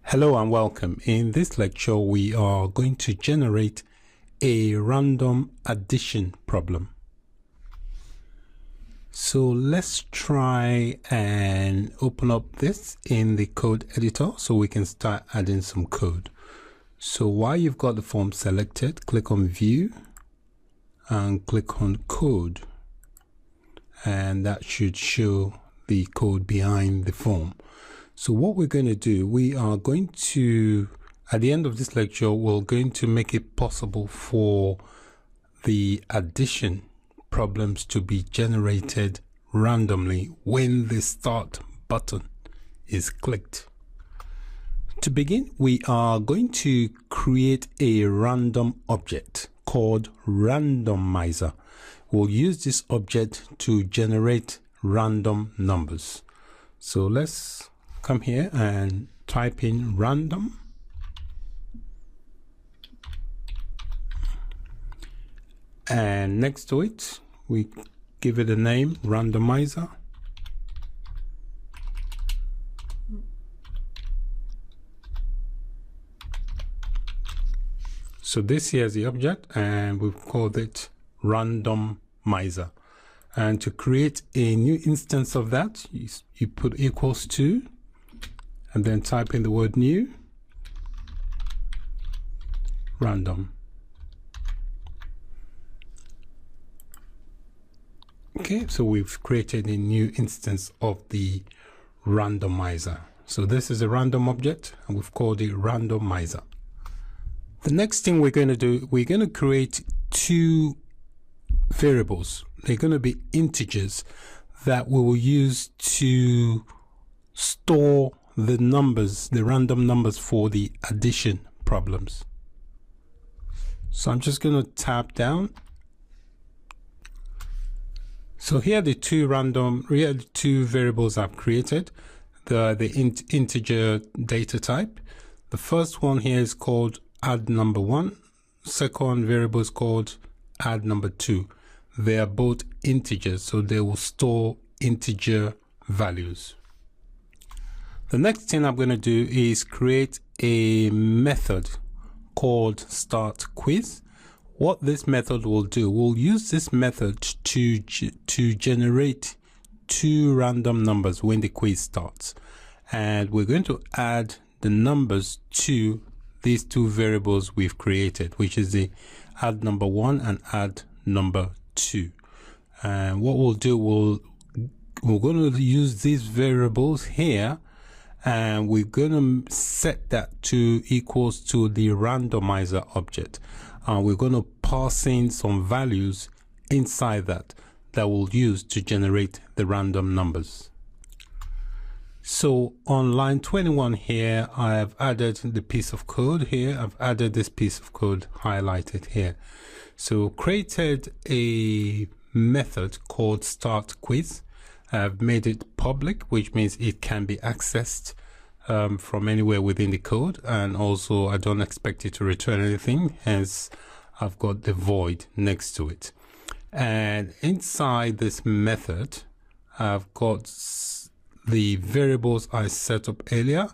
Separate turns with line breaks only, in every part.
Hello and welcome. In this lecture, we are going to generate a random addition problem. So let's try and open up this in the code editor so we can start adding some code. So while you've got the form selected, click on View and click on Code, and that should show the code behind the form. So what we're going to do, we are going to, at the end of this lecture, we're going to make it possible for the addition problems to be generated randomly when the start button is clicked. To begin, we are going to create a random object called randomizer. We'll use this object to generate random numbers. So let's come here and type in random, and next to it we give it a name, randomizer. So this here is the object and we've called it randomizer. And to create a new instance of that, you put equals to and then type in the word new, random. Okay, so we've created a new instance of the randomizer. So this is a random object and we've called it randomizer. The next thing we're going to do, we're going to create two variables. They're going to be integers that we will use to store the numbers, the random numbers for the addition problems. So I'm just going to tap down. So here are the two variables I've created, the integer data type. The first one here is called add number 1. Second variable is called add number 2. They are both integers, so they will store integer values. The next thing I'm going to do is create a method called start quiz. What this method will do, we'll use this method to generate two random numbers when the quiz starts, and we're going to add the numbers to these two variables we've created, which is the add number 1 and add number 2. And what we'll do, we're going to use these variables here, and we're going to set that to equals to the randomizer object. We're going to pass in some values inside that we'll use to generate the random numbers. So on line 21 here, I have added the piece of code here. I've added this piece of code highlighted here. So created a method called start quiz. I've made it public, which means it can be accessed from anywhere within the code, and also I don't expect it to return anything, hence I've got the void next to it. And inside this method I've got the variables I set up earlier.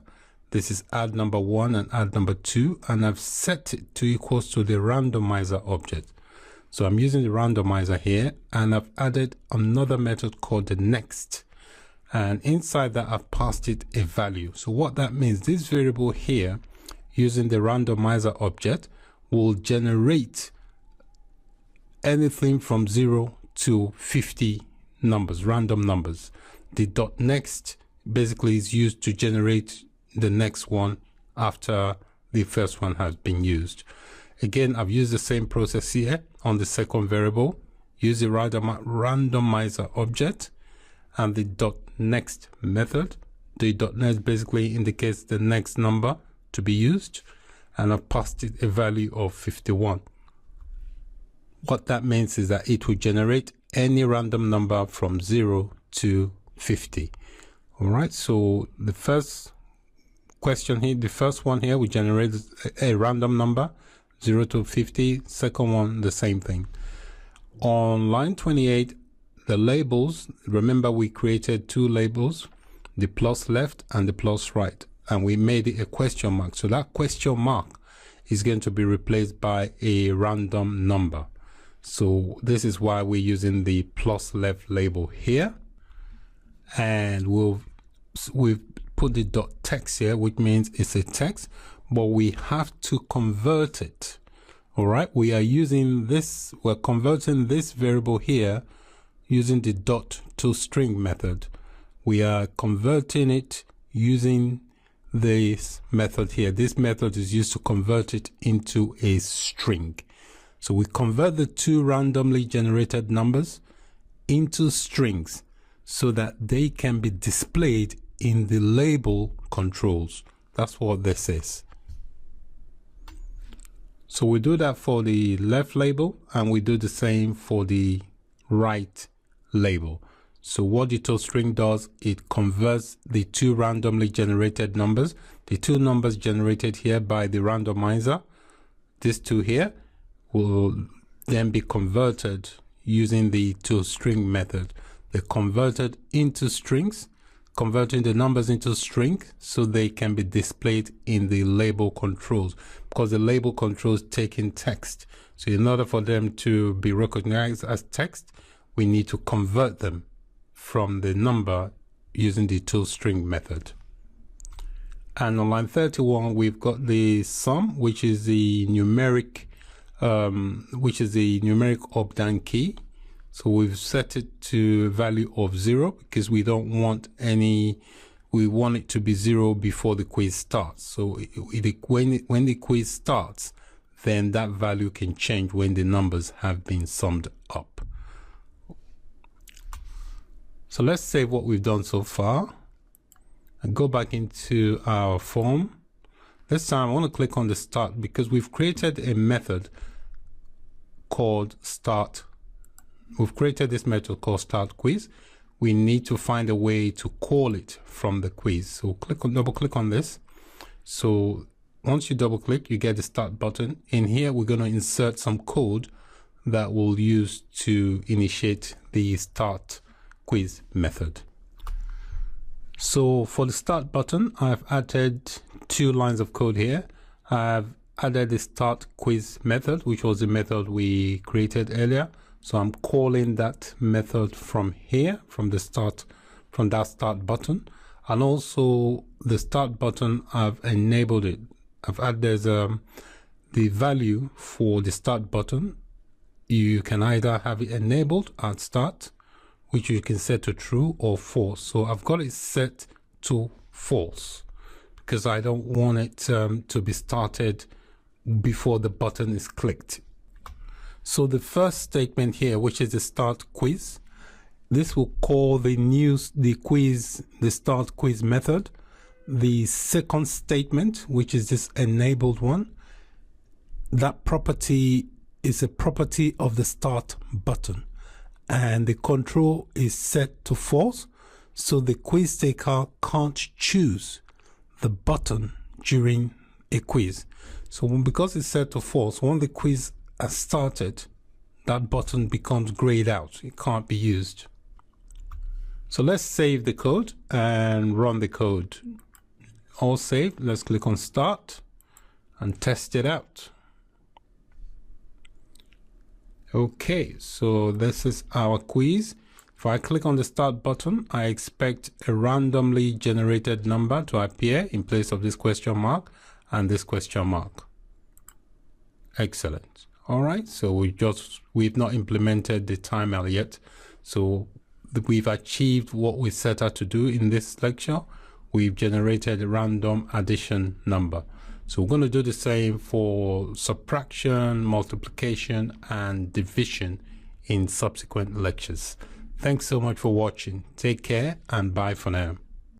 This is add number 1 and add number 2, and I've set it to equals to the randomizer object. So I'm using the randomizer here, and I've added another method called the next, and inside that I've passed it a value. So what that means, this variable here using the randomizer object will generate anything from 0 to 50 numbers, random numbers. The .next basically is used to generate the next one after the first one has been used. Again, I've used the same process here on the second variable. Use the randomizer object and the .next method. The .next basically indicates the next number to be used, and I've passed it a value of 51. What that means is that it will generate any random number from 0 to 50. All right, so the first question here, the first one here, we generated a random number 0 to 50. Second one, the same thing. On line 28, the labels, remember we created two labels, the plus left and the plus right. and we made it a question mark. So that question mark is going to be replaced by a random number. So this is why we're using the plus left label here, and we've put the dot text here, which means it's a text, but we have to convert it. All right, we are using this, we're converting this variable here using the dot to string method. We are converting it using this method here. This method is used to convert it into a string. So we convert the two randomly generated numbers into strings so that they can be displayed in the label controls. That's what this is. So we do that for the left label, and we do the same for the right label. So what the toString does, it converts the two randomly generated numbers, the two numbers generated here by the randomizer, these two here, will then be converted using the toString method. They're converted into strings, converting the numbers into strings so they can be displayed in the label controls, because the label controls take in text. So in order for them to be recognized as text, we need to convert them from the number using the toString method. And on line 31, we've got the sum, which is the numeric up down key. So we've set it to a value of 0 because we don't want any, we want it to be 0 before the quiz starts. So when the quiz starts, then that value can change when the numbers have been summed up. So let's save what we've done so far and go back into our form. This time I want to click on the start because we've created a method called start. We've created this method called start quiz. We need to find a way to call it from the quiz. So double click on this. So once you double click, you get the start button. In here, we're going to insert some code that we'll use to initiate the start quiz method. So for the start button, I've added 2 lines of code here. I've added the start quiz method, which was the method we created earlier. So I'm calling that method from here, from that start button. And also the start button, I've enabled it. I've added the value for the start button. You can either have it enabled at start, which you can set to true or false. So I've got it set to false because I don't want it to be started before the button is clicked. So the first statement here, which is the start quiz, this will call the start quiz method. The second statement, which is this enabled one, that property is a property of the start button, and the control is set to false, so the quiz taker can't choose the button during a quiz. So because it's set to false, when the quiz has started, that button becomes grayed out. It can't be used. So let's save the code and run the code. All saved. Let's click on start and test it out. Okay, so this is our quiz. If I click on the start button, I expect a randomly generated number to appear in place of this question mark and this question mark. Excellent. All right, so we've not implemented the timer yet. So we've achieved what we set out to do in this lecture. We've generated a random addition number. So we're going to do the same for subtraction, multiplication, and division in subsequent lectures. Thanks so much for watching. Take care and bye for now.